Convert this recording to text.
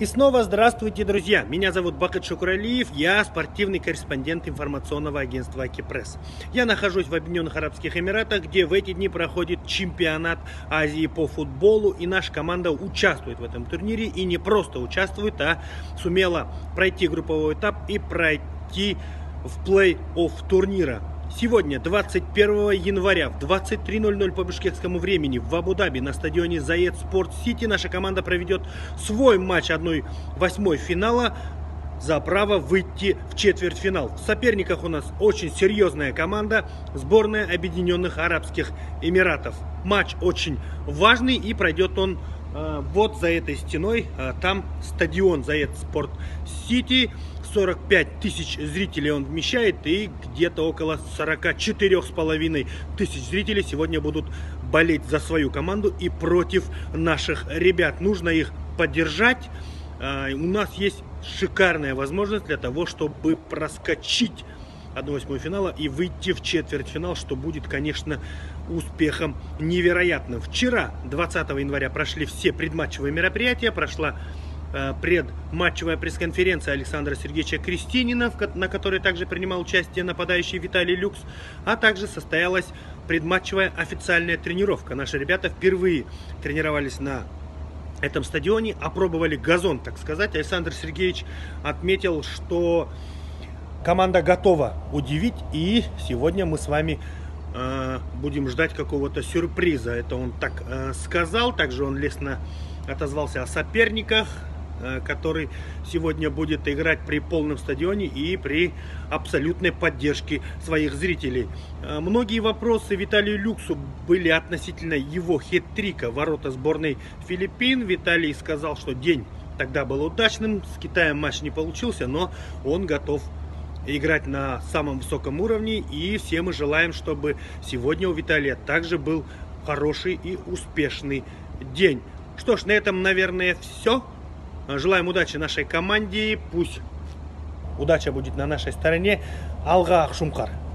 И снова здравствуйте, друзья! Меня зовут Бакыт Шукуралиев, я спортивный корреспондент информационного агентства Акипресс. Я нахожусь в Объединенных Арабских Эмиратах, где в эти дни проходит чемпионат Азии по футболу, и наша команда участвует в этом турнире, и не просто участвует, а сумела пройти групповой этап и пройти в плей-офф турнира. Сегодня, 21 января в 23:00 по бишкекскому времени в Абу-Даби на стадионе Zayed Sport City наша команда проведет свой матч 1/8 финала за право выйти в четвертьфинал. В соперниках у нас очень серьезная команда, сборная Объединенных Арабских Эмиратов. Матч очень важный, и пройдет он вот за этой стеной. Там стадион Zayed Sport City. 45 тысяч зрителей он вмещает, и где-то около 44,5 тысяч зрителей сегодня будут болеть за свою команду и против наших ребят. Нужно их поддержать. У нас есть шикарная возможность для того, чтобы проскочить 1/8 финала и выйти в четвертьфинал, что будет, конечно, успехом невероятным. Вчера, 20 января, прошли все предматчевые мероприятия, прошла предматчевая пресс-конференция Александра Сергеевича Крестинина, на которой также принимал участие нападающий Виталий Люкс, а также состоялась предматчевая официальная тренировка. Наши ребята впервые тренировались на этом стадионе, опробовали газон, так сказать. Александр Сергеевич отметил, что команда готова удивить, и сегодня мы с вами будем ждать какого-то сюрприза. Это он так сказал. Также он лестно отозвался о соперниках, который сегодня будет играть при полном стадионе и при абсолютной поддержке своих зрителей. Многие вопросы Виталию Люксу были относительно его хет-трика ворота сборной Филиппин. Виталий сказал, что день тогда был удачным, с Китаем матч не получился, но он готов играть на самом высоком уровне, и все мы желаем, чтобы сегодня у Виталия также был хороший и успешный день. Что ж, на этом, наверное, все. Желаем удачи нашей команде. Пусть удача будет на нашей стороне. Алга Шумкар.